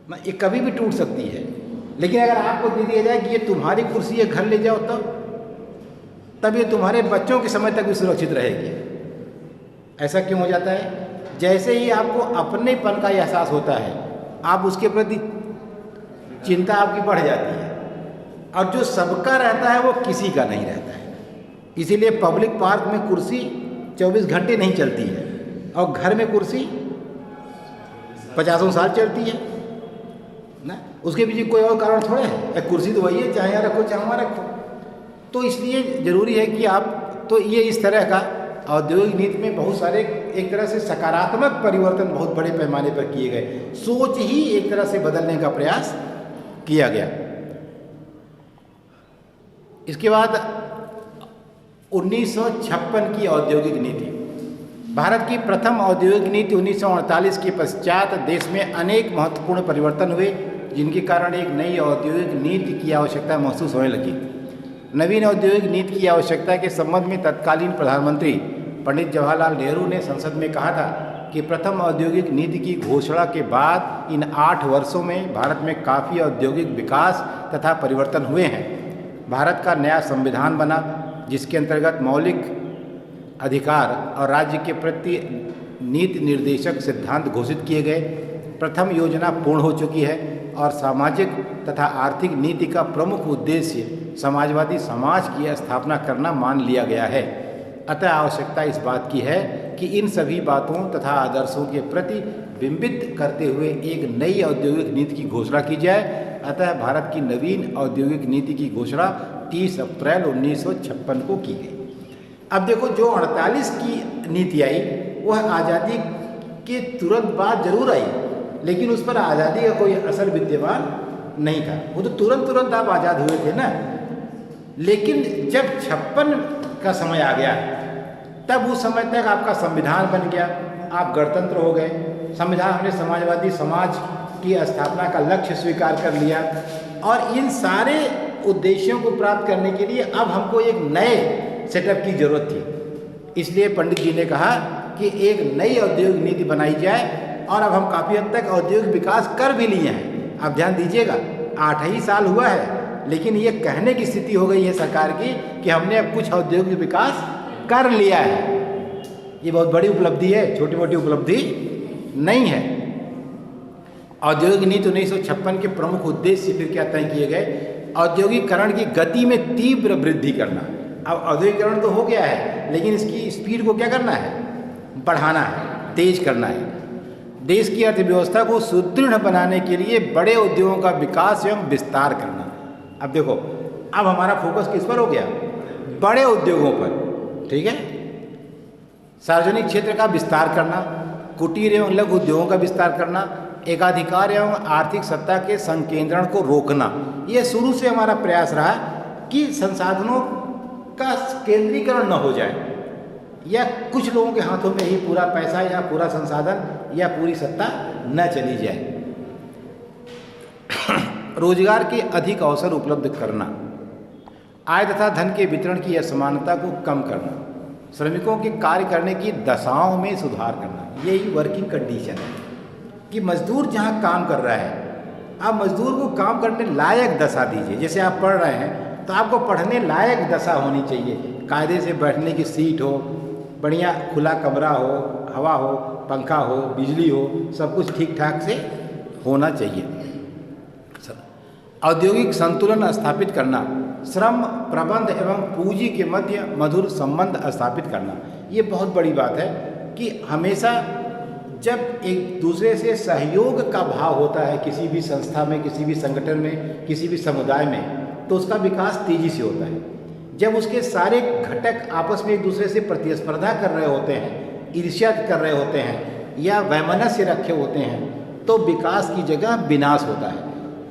ना, ये कभी भी टूट सकती है। लेकिन अगर आपको दे दिया जाए कि ये तुम्हारी कुर्सी है, घर ले जाओ, तब ये तुम्हारे बच्चों के समय तक भी सुरक्षित रहेगी। ऐसा क्यों हो जाता है? जैसे ही आपको अपनेपन का एहसास होता है, आप उसके प्रति चिंता आपकी बढ़ जाती है, और जो सबका रहता है वो किसी का नहीं रहता है। इसीलिए पब्लिक पार्क में कुर्सी 24 घंटे नहीं चलती है और घर में कुर्सी 50 साल चलती है ना। उसके पीछे कोई और कारण थोड़ा है, कुर्सी तो वही है, चाहे यहाँ रखो चाहे वहाँ रखो। तो इसलिए ज़रूरी है कि आप, तो ये इस तरह का औद्योगिक नीति में बहुत सारे एक तरह से सकारात्मक परिवर्तन बहुत बड़े पैमाने पर किए गए। सोच ही एक तरह से बदलने का प्रयास किया गया। इसके बाद 1956 की औद्योगिक नीति, भारत की प्रथम औद्योगिक नीति 1948 के पश्चात देश में अनेक महत्वपूर्ण परिवर्तन हुए, जिनके कारण एक नई औद्योगिक नीति की आवश्यकता महसूस होने लगी। नवीन औद्योगिक नीति की आवश्यकता के संबंध में तत्कालीन प्रधानमंत्री पंडित जवाहरलाल नेहरू ने संसद में कहा था कि प्रथम औद्योगिक नीति की घोषणा के बाद इन 8 वर्षों में भारत में काफ़ी औद्योगिक विकास तथा परिवर्तन हुए हैं। भारत का नया संविधान बना, जिसके अंतर्गत मौलिक अधिकार और राज्य के प्रति नीति निर्देशक सिद्धांत घोषित किए गए। प्रथम योजना पूर्ण हो चुकी है और सामाजिक तथा आर्थिक नीति का प्रमुख उद्देश्य समाजवादी समाज की स्थापना करना मान लिया गया है। अतः आवश्यकता इस बात की है कि इन सभी बातों तथा आदर्शों के प्रति बिंबित करते हुए एक नई औद्योगिक नीति की घोषणा की जाए। अतः भारत की नवीन औद्योगिक नीति की घोषणा 30 अप्रैल 1956 को की गई। अब देखो, जो 48 की नीति आई वह आज़ादी के तुरंत बाद जरूर आई, लेकिन उस पर आज़ादी का कोई असर विद्यमान नहीं था। वो तो तुरंत आप आज़ाद हुए थे ना। लेकिन जब 56 का समय आ गया, तब उस समय तक आपका संविधान बन गया, आप गणतंत्र हो गए। संविधान हमने समाजवादी समाज की स्थापना का लक्ष्य स्वीकार कर लिया, और इन सारे उद्देश्यों को प्राप्त करने के लिए अब हमको एक नए सेटअप की जरूरत थी। इसलिए पंडित जी ने कहा कि एक नई औद्योगिक नीति बनाई जाए, और अब हम काफ़ी हद तक औद्योगिक विकास कर भी लिए हैं। आप ध्यान दीजिएगा, 8 ही साल हुआ है, लेकिन ये कहने की स्थिति हो गई है सरकार की कि हमने अब कुछ औद्योगिक विकास कर लिया है। ये बहुत बड़ी उपलब्धि है, छोटी मोटी उपलब्धि नहीं है। औद्योगिक नीति 1956 के प्रमुख उद्देश्य फिर क्या तय किए गए? औद्योगिकरण की गति में तीव्र वृद्धि करना। अब औद्योगिकरण तो हो गया है, लेकिन इसकी स्पीड को क्या करना है? बढ़ाना है, तेज करना है। देश की अर्थव्यवस्था को सुदृढ़ बनाने के लिए बड़े उद्योगों का विकास एवं विस्तार करना। अब देखो, अब हमारा फोकस किस पर हो गया? बड़े उद्योगों पर, ठीक है। सार्वजनिक क्षेत्र का विस्तार करना, कुटीर एवं लघु उद्योगों का विस्तार करना, एकाधिकार एवं आर्थिक सत्ता के संकेंद्रण को रोकना। यह शुरू से हमारा प्रयास रहा कि संसाधनों का केंद्रीकरण न हो जाए, या कुछ लोगों के हाथों में ही पूरा पैसा या पूरा संसाधन या पूरी सत्ता न चली जाए। रोजगार के अधिक अवसर उपलब्ध करना, आय तथा धन के वितरण की असमानता को कम करना, श्रमिकों के कार्य करने की दशाओं में सुधार करना। यही वर्किंग कंडीशन है कि मजदूर जहाँ काम कर रहा है, आप मजदूर को काम करने लायक दशा दीजिए। जैसे आप पढ़ रहे हैं तो आपको पढ़ने लायक दशा होनी चाहिए, कायदे से बैठने की सीट हो, बढ़िया खुला कमरा हो, हवा हो, पंखा हो, बिजली हो, सब कुछ ठीक ठाक से होना चाहिए। औद्योगिक संतुलन स्थापित करना, श्रम प्रबंध एवं पूंजी के मध्य मधुर संबंध स्थापित करना। ये बहुत बड़ी बात है कि हमेशा जब एक दूसरे से सहयोग का भाव होता है किसी भी संस्था में, किसी भी संगठन में, किसी भी समुदाय में, तो उसका विकास तेजी से होता है। जब उसके सारे घटक आपस में एक दूसरे से प्रतिस्पर्धा कर रहे होते हैं, ईर्ष्या कर रहे होते हैं या वैमनस्य रखे होते हैं, तो विकास की जगह विनाश होता है।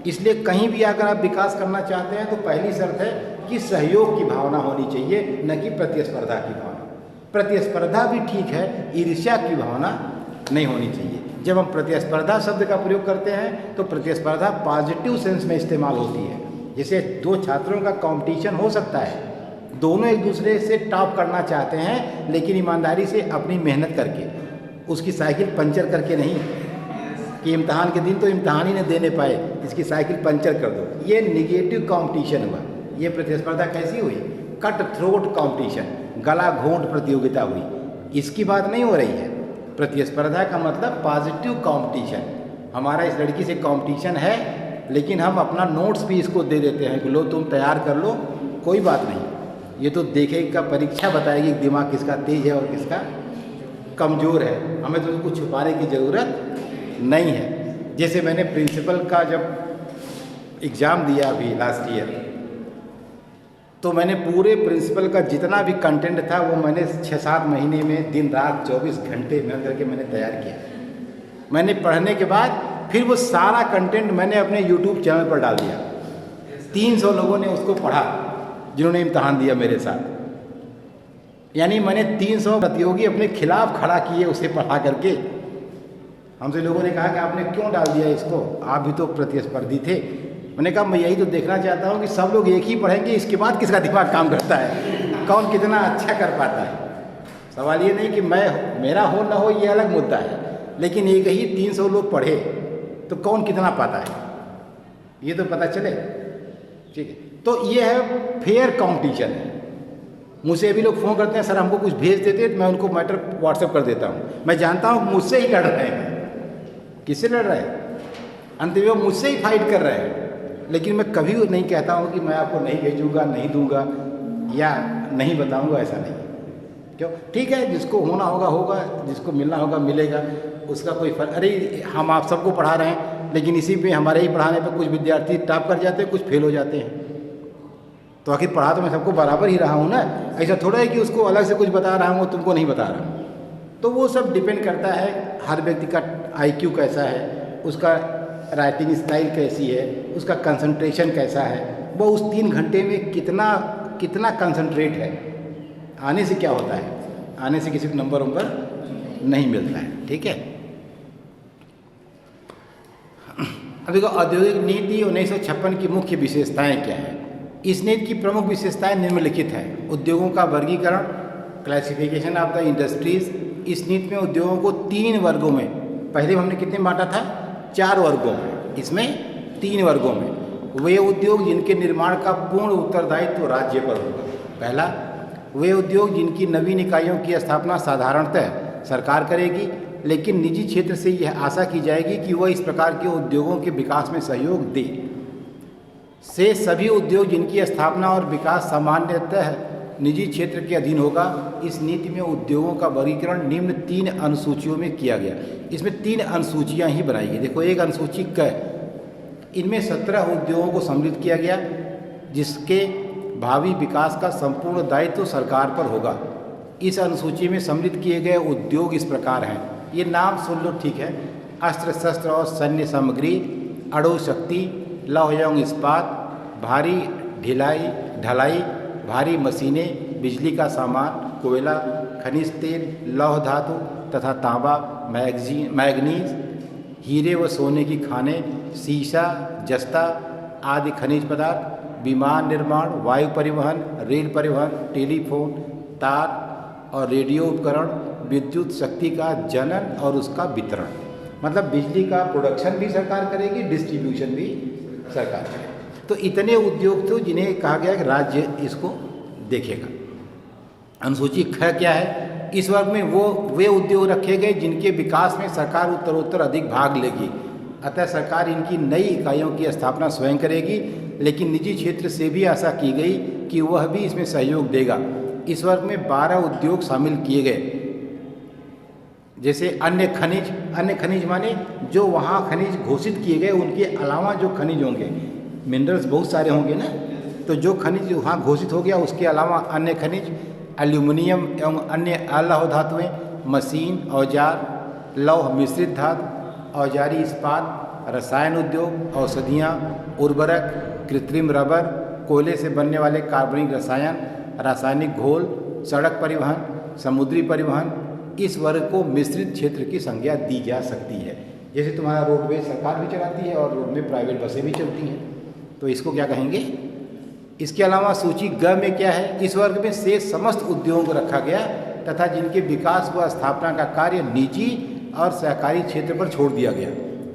इसलिए कहीं भी अगर आप विकास करना चाहते हैं तो पहली शर्त है कि सहयोग की भावना होनी चाहिए, न कि प्रतिस्पर्धा की भावना। प्रतिस्पर्धा भी ठीक है, ईर्ष्या की भावना नहीं होनी चाहिए। जब हम प्रतिस्पर्धा शब्द का प्रयोग करते हैं तो प्रतिस्पर्धा पॉजिटिव सेंस में इस्तेमाल होती है। जैसे दो छात्रों का कंपटीशन हो सकता है, दोनों एक दूसरे से टॉप करना चाहते हैं, लेकिन ईमानदारी से अपनी मेहनत करके, उसकी साइकिल पंचर करके नहीं कि इम्तहान के दिन तो इम्तहान ही नहीं देने पाए, इसकी साइकिल पंचर कर दो। ये निगेटिव कंपटीशन हुआ। ये प्रतिस्पर्धा कैसी हुई? कट थ्रोट कंपटीशन, गला घोंट प्रतियोगिता हुई। इसकी बात नहीं हो रही है। प्रतिस्पर्धा का मतलब पॉजिटिव कंपटीशन। हमारा इस लड़की से कंपटीशन है, लेकिन हम अपना नोट्स भी इसको दे देते हैं कि लो तुम तैयार कर लो, कोई बात नहीं, ये तो देखेगा, परीक्षा बताएगी दिमाग किसका तेज है और किसका कमज़ोर है। हमें तो कुछ छुपाने की ज़रूरत नहीं है। जैसे मैंने प्रिंसिपल का जब एग्ज़ाम दिया अभी लास्ट ईयर, तो मैंने पूरे प्रिंसिपल का जितना भी कंटेंट था वो मैंने 6-7 महीने में दिन रात 24 घंटे मेहनत करके मैंने तैयार किया। मैंने पढ़ने के बाद फिर वो सारा कंटेंट मैंने अपने यूट्यूब चैनल पर डाल दिया। 300 लोगों ने उसको पढ़ा जिन्होंने इम्तहान दिया मेरे साथ। यानी मैंने 300 प्रतियोगी अपने खिलाफ खड़ा किए उसे पढ़ा करके। हमसे लोगों ने कहा कि आपने क्यों डाल दिया इसको, आप भी तो प्रतिस्पर्धी थे। मैंने कहा मैं यही तो देखना चाहता हूँ कि सब लोग एक ही पढ़ेंगे, इसके बाद किसका दिमाग काम करता है, कौन कितना अच्छा कर पाता है। सवाल ये नहीं कि मेरा हो ना हो, ये अलग मुद्दा है, लेकिन एक ही 300 लोग पढ़े तो कौन कितना पाता है ये तो पता चले। ठीक है, तो ये है फेयर कंपटीशन है। मुझसे भी लोग फ़ोन करते हैं, सर हमको कुछ भेज देते, तो मैं उनको मैटर व्हाट्सएप कर देता हूँ। मैं जानता हूँ मुझसे ही लड़ रहे हैं। किससे लड़ रहे हैं? अंत में वो मुझसे ही फाइट कर रहे हैं। लेकिन मैं कभी नहीं कहता हूँ कि मैं आपको नहीं भेजूंगा, नहीं दूंगा या नहीं बताऊंगा, ऐसा नहीं। क्यों? ठीक है, जिसको होना होगा होगा, जिसको मिलना होगा मिलेगा, उसका कोई फर्क। अरे हम आप सबको पढ़ा रहे हैं, लेकिन इसी पे हमारे ही पढ़ाने पे कुछ विद्यार्थी टॉप कर जाते हैं, कुछ फेल हो जाते हैं। तो आखिर पढ़ा तो मैं सबको बराबर ही रहा हूँ ना। ऐसा थोड़ा है कि उसको अलग से कुछ बता रहा हूँ, तुमको नहीं बता रहा हूँ। तो वो सब डिपेंड करता है हर व्यक्ति का IQ कैसा है, उसका राइटिंग स्टाइल कैसी है, उसका कंसंट्रेशन कैसा है, वो उस 3 घंटे में कितना कंसंट्रेट है। आने से क्या होता है? आने से किसी को नंबर नहीं मिलता है। ठीक है, अभी को औद्योगिक नीति 1956 की मुख्य विशेषताएं क्या है? इस नीति की प्रमुख विशेषताएं निम्नलिखित हैं। उद्योगों का वर्गीकरण, क्लासिफिकेशन ऑफ द इंडस्ट्रीज। इस नीति में उद्योगों को 3 वर्गों में, पहले हमने कितने बांटा था? 4 वर्गों में, इसमें 3 वर्गों में। वे उद्योग जिनके निर्माण का पूर्ण उत्तरदायित्व राज्य पर होगा। पहला, वे उद्योग जिनकी नवीन इकाइयों की स्थापना साधारणतः सरकार करेगी, लेकिन निजी क्षेत्र से यह आशा की जाएगी कि वह इस प्रकार के उद्योगों के विकास में सहयोग दे। से सभी उद्योग जिनकी स्थापना और विकास सामान्यतः निजी क्षेत्र के अधीन होगा। इस नीति में उद्योगों का वर्गीकरण निम्न 3 अनुसूचियों में किया गया। इसमें 3 अनुसूचियां ही बनाई गई। देखो, एक अनुसूची क, इनमें 17 उद्योगों को सम्मिलित किया गया जिसके भावी विकास का संपूर्ण दायित्व सरकार पर होगा। इस अनुसूची में सम्मिलित किए गए उद्योग इस प्रकार हैं, ये नाम सुन लो, ठीक है। अस्त्र शस्त्र और सैन्य सामग्री, अणु शक्ति, लौह एवं इस्पात, भारी ढलाई, भारी मशीनें, बिजली का सामान, कोयला, खनिज तेल, लौह धातु तथा तांबा, मैग्नीज, हीरे व सोने की खानें, शीशा, जस्ता आदि खनिज पदार्थ, विमान निर्माण, वायु परिवहन, रेल परिवहन, टेलीफोन, तार और रेडियो उपकरण, विद्युत शक्ति का जनन और उसका वितरण। मतलब बिजली का प्रोडक्शन भी सरकार करेगी, डिस्ट्रीब्यूशन भी सरकार करेगी। तो इतने उद्योग थे जिन्हें कहा गया कि राज्य इसको देखेगा। अनुसूची ख क्या है? इस वर्ग में वे उद्योग रखे गए जिनके विकास में सरकार उत्तरोत्तर अधिक भाग लेगी, अतः सरकार इनकी नई इकाइयों की स्थापना स्वयं करेगी, लेकिन निजी क्षेत्र से भी आशा की गई कि वह भी इसमें सहयोग देगा। इस वर्ग में 12 उद्योग शामिल किए गए, जैसे अन्य खनिज माने जो वहाँ खनिज घोषित किए गए, उनके अलावा जो खनिज होंगे, मिनरल्स बहुत सारे होंगे ना, तो जो खनिज वहाँ घोषित हो गया उसके अलावा अन्य खनिज, एल्यूमिनियम एवं अन्य अलौह धातुएँ, मशीन, औजार, लौह मिश्रित धातु, औजारी इस्पात, रसायन उद्योग, औषधियाँ, उर्वरक, कृत्रिम रबर, कोयले से बनने वाले कार्बनिक रसायन, रासायनिक घोल, सड़क परिवहन, समुद्री परिवहन। इस वर्ग को मिश्रित क्षेत्र की संज्ञा दी जा सकती है। जैसे तुम्हारा रोडवेज सरकार भी चलाती है और रोड में प्राइवेट बसें भी चलती हैं, तो इसको क्या कहेंगे? इसके अलावा सूची ग में क्या है? इस वर्ग में से समस्त उद्योगों को रखा गया तथा जिनके विकास व स्थापना का कार्य निजी और सहकारी क्षेत्र पर छोड़ दिया गया,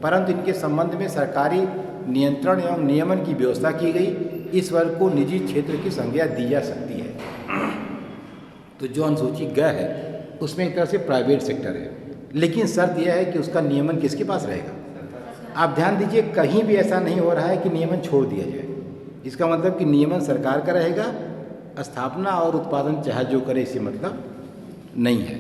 परंतु इनके संबंध में सरकारी नियंत्रण एवं नियमन की व्यवस्था की गई। इस वर्ग को निजी क्षेत्र की संज्ञा दी जा सकती है। तो जो अनुसूची ग है उसमें एक तरह से प्राइवेट सेक्टर है, लेकिन शर्त यह है कि उसका नियमन किसके पास रहेगा। आप ध्यान दीजिए, कहीं भी ऐसा नहीं हो रहा है कि नियमन छोड़ दिया जाए। इसका मतलब कि नियमन सरकार का रहेगा, स्थापना और उत्पादन चाहे जो करे, इससे मतलब नहीं है।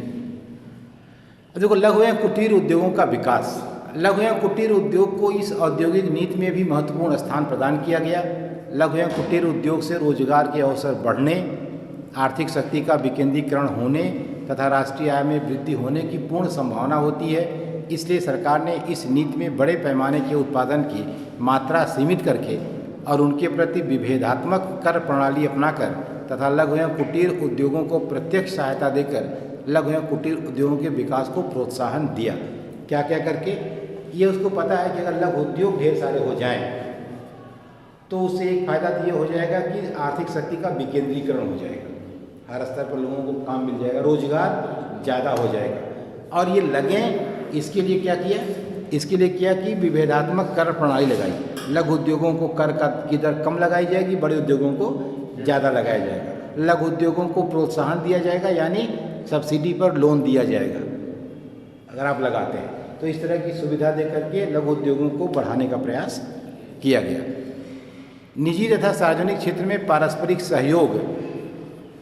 देखो, लघु एवं कुटीर उद्योगों का विकास। लघु एवं कुटीर उद्योग को इस औद्योगिक नीति में भी महत्वपूर्ण स्थान प्रदान किया गया। लघु एवं कुटीर उद्योग से रोजगार के अवसर बढ़ने, आर्थिक शक्ति का विकेंद्रीकरण होने तथा राष्ट्रीय आय में वृद्धि होने की पूर्ण संभावना होती है। इसलिए सरकार ने इस नीति में बड़े पैमाने के उत्पादन की मात्रा सीमित करके और उनके प्रति विभेदात्मक कर प्रणाली अपनाकर तथा लघु एवं कुटीर उद्योगों को प्रत्यक्ष सहायता देकर लघु एवं कुटीर उद्योगों के विकास को प्रोत्साहन दिया। क्या क्या करके? ये उसको पता है कि अगर लघु उद्योग ढेर सारे हो जाएं तो उससे एक फ़ायदा तो ये हो जाएगा कि आर्थिक शक्ति का विकेंद्रीकरण हो जाएगा, हर स्तर पर लोगों को काम मिल जाएगा, रोजगार ज़्यादा हो जाएगा। और ये लगें, इसके लिए क्या किया? इसके लिए किया कि विभेदात्मक कर प्रणाली लगाई। लघु उद्योगों को कर की दर कम लगाई जाएगी, बड़े उद्योगों को ज़्यादा लगाया जाएगा। लघु उद्योगों को प्रोत्साहन दिया जाएगा, यानी सब्सिडी पर लोन दिया जाएगा अगर आप लगाते हैं। तो इस तरह की सुविधा दे करके लघु उद्योगों को बढ़ाने का प्रयास किया गया। निजी तथा सार्वजनिक क्षेत्र में पारस्परिक सहयोग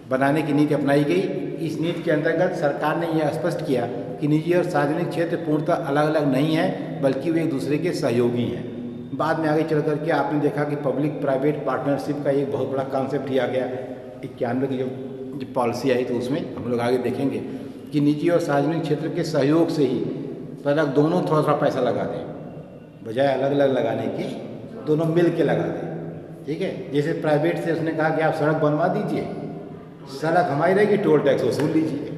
बनाने की नीति अपनाई गई। इस नीति के अंतर्गत सरकार ने यह स्पष्ट किया कि निजी और सार्वजनिक क्षेत्र पूर्णतः अलग अलग नहीं है, बल्कि वे एक दूसरे के सहयोगी हैं। बाद में आगे चल करके आपने देखा कि पब्लिक प्राइवेट पार्टनरशिप का एक बहुत बड़ा कॉन्सेप्ट ही आ गया। 91 की जो पॉलिसी आई तो उसमें हम लोग आगे देखेंगे कि निजी और सार्वजनिक क्षेत्र के सहयोग से ही पहले दोनों थोड़ा थोड़ा पैसा लगा दें, बजाय अलग अलग लगाने के दोनों मिल के लगा दें। ठीक है, जैसे प्राइवेट से उसने कहा कि आप सड़क बनवा दीजिए, सड़क हमारी रहेगी, टोल टैक्स वसूल लीजिए,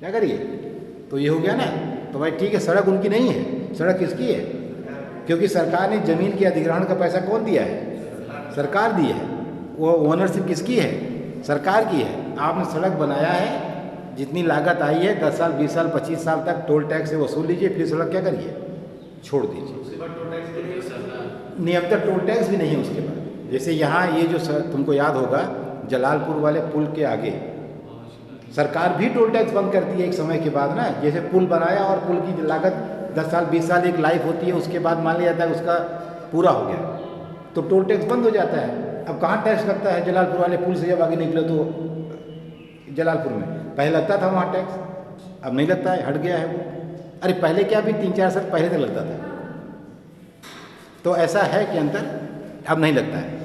क्या करिए? तो ये हो गया ना। तो भाई ठीक है, सड़क उनकी नहीं है, सड़क किसकी है? क्योंकि सरकार ने जमीन के अधिग्रहण का पैसा कौन दिया है? सरकार दी है। वो ओनरशिप किसकी है? सरकार की है। आपने सड़क बनाया है, जितनी लागत आई है 10 साल 20 साल 25 साल तक टोल टैक्स से वसूल लीजिए, फिर सड़क क्या करिए? छोड़ दीजिए। नियमित टोल टैक्स भी नहीं है उसके बाद। जैसे यहाँ ये जो तुमको याद होगा जलालपुर वाले पुल के आगे सरकार भी टोल टैक्स बंद कर दी है एक समय के बाद ना। जैसे पुल बनाया और पुल की लागत 10 साल 20 साल एक लाइफ होती है, उसके बाद मान लिया जाता है उसका पूरा हो गया तो टोल टैक्स बंद हो जाता है। अब कहाँ टैक्स लगता है? जलालपुर वाले पुल से जब आगे निकले तो जलालपुर में पहले लगता था वहाँ टैक्स, अब नहीं लगता है, हट गया है वो। अरे पहले क्या, भी 3-4 साल पहले तक लगता था। तो ऐसा है कि अंतर अब नहीं लगता है।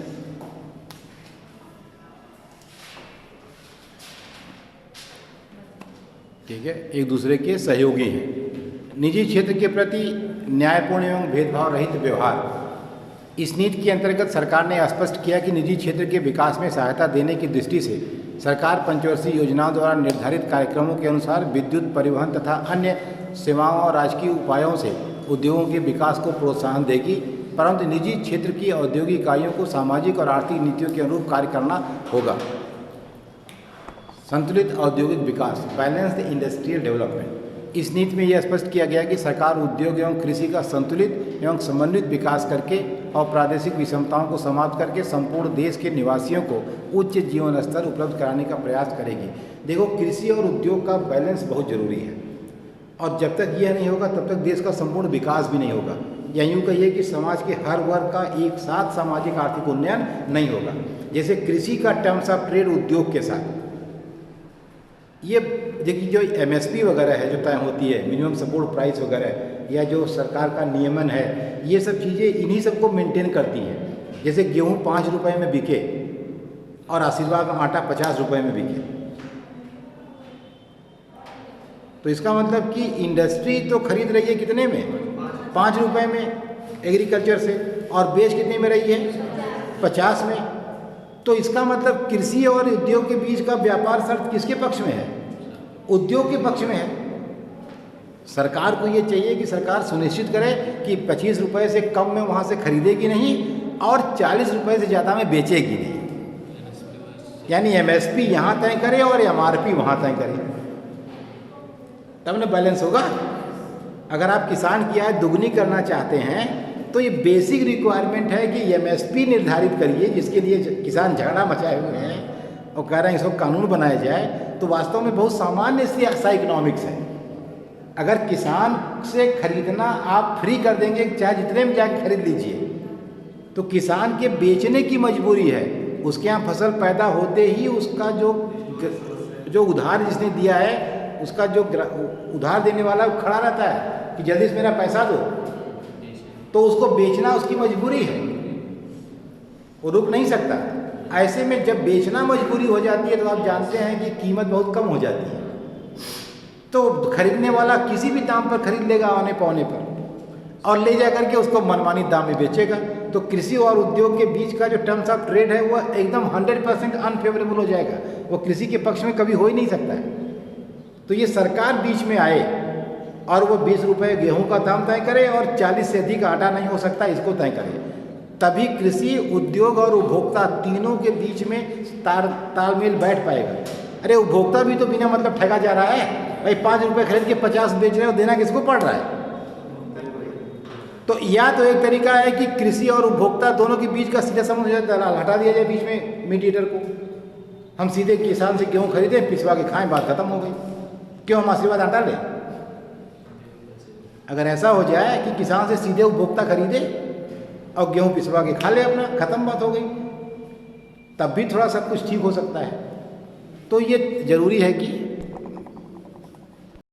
ठीक है, एक दूसरे के सहयोगी हैं। निजी क्षेत्र के प्रति न्यायपूर्ण एवं भेदभाव रहित व्यवहार। इस नीति के अंतर्गत सरकार ने स्पष्ट किया कि निजी क्षेत्र के विकास में सहायता देने की दृष्टि से सरकार पंचवर्षीय योजनाओं द्वारा निर्धारित कार्यक्रमों के अनुसार विद्युत, परिवहन तथा अन्य सेवाओं और राजकीय उपायों से उद्योगों के विकास को प्रोत्साहन देगी, परंतु निजी क्षेत्र की औद्योगिक इकाइयों को सामाजिक और आर्थिक नीतियों के अनुरूप कार्य करना होगा। संतुलित औद्योगिक विकास, बैलेंस्ड इंडस्ट्रियल डेवलपमेंट। इस नीति में यह स्पष्ट किया गया कि सरकार उद्योग एवं कृषि का संतुलित एवं समन्वित विकास करके और प्रादेशिक विषमताओं को समाप्त करके संपूर्ण देश के निवासियों को उच्च जीवन स्तर उपलब्ध कराने का प्रयास करेगी। देखो, कृषि और उद्योग का बैलेंस बहुत जरूरी है और जब तक यह नहीं होगा तब तक देश का संपूर्ण विकास भी नहीं होगा। या यूँ कहिए कि समाज के हर वर्ग का एक साथ सामाजिक आर्थिक उन्नयन नहीं होगा। जैसे कृषि का टर्म्स ऑफ ट्रेड उद्योग के साथ, ये देखिए जो MSP वगैरह है जो तय होती है, मिनिमम सपोर्ट प्राइस वगैरह, या जो सरकार का नियमन है, ये सब चीज़ें इन्हीं सबको मेंटेन करती हैं। जैसे गेहूँ 5 रुपये में बिके और आशीर्वाद का आटा 50 रुपये में बिके, तो इसका मतलब कि इंडस्ट्री तो खरीद रही है कितने में? 5 रुपये में एग्रीकल्चर से, और बेच कितने में रही है? 50 में। तो इसका मतलब कृषि और उद्योग के बीच का व्यापार शर्त किसके पक्ष में है? उद्योग के पक्ष में है। सरकार को ये चाहिए कि सरकार सुनिश्चित करे कि 25 रुपये से कम में वहाँ से खरीदेगी नहीं और 40 रुपये से ज़्यादा में बेचेगी नहीं। यानी MSP यहाँ तय करे और MRP वहाँ तय करे, तब न बैलेंस होगा। अगर आप किसान की आय दुगनी करना चाहते हैं तो ये बेसिक रिक्वायरमेंट है कि MSP निर्धारित करिए, जिसके लिए किसान झगड़ा मचाए हुए हैं और कह रहे हैं इसको कानून बनाया जाए। तो वास्तव में बहुत सामान्य सा इकोनॉमिक्स है। अगर किसान से खरीदना आप फ्री कर देंगे, चाहे जितने में जाके खरीद लीजिए, तो किसान के बेचने की मजबूरी है। उसके यहाँ फसल पैदा होते ही उसका जो उधार जिसने दिया है, उसका जो उधार देने वाला वो खड़ा रहता है कि जल्दी से मेरा पैसा दो, तो उसको बेचना उसकी मजबूरी है, वो रुक नहीं सकता। ऐसे में जब बेचना मजबूरी हो जाती है तो आप जानते हैं कि कीमत बहुत कम हो जाती है, तो खरीदने वाला किसी भी दाम पर खरीद लेगा आने पौने पर, और ले जा करके उसको मनमानी दाम में बेचेगा। तो कृषि और उद्योग के बीच का जो टर्म्स ऑफ ट्रेड है वो एकदम 100% अनफेवरेबल हो जाएगा, वो कृषि के पक्ष में कभी हो ही नहीं सकता है। तो ये सरकार बीच में आए और वो 20 रुपये गेहूँ का दाम तय करे और 40 से अधिक आटा नहीं हो सकता, इसको तय करे, तभी कृषि, उद्योग और उपभोक्ता तीनों के बीच में तालमेल बैठ पाएगा। अरे उपभोक्ता भी तो बिना मतलब ठगा जा रहा है भाई, 5 रुपये खरीद के 50 बेच रहे हो, देना किसको पड़ रहा है? तो या तो एक तरीका है कि कृषि और उपभोक्ता दोनों के बीच का सीधा संबंध दलाल हटा दिया जाए बीच में मीडिएटर को, हम सीधे किसान से गेहूँ खरीदें, पिसवा के खाएं, बात खत्म हो गई। क्यों हम आशीर्वाद आटा लें? अगर ऐसा हो जाए कि किसान से सीधे उपभोक्ता खरीदे और गेहूँ पिसवा के खा ले अपना, खत्म बात हो गई, तब भी थोड़ा सब कुछ ठीक हो सकता है। तो ये ज़रूरी है कि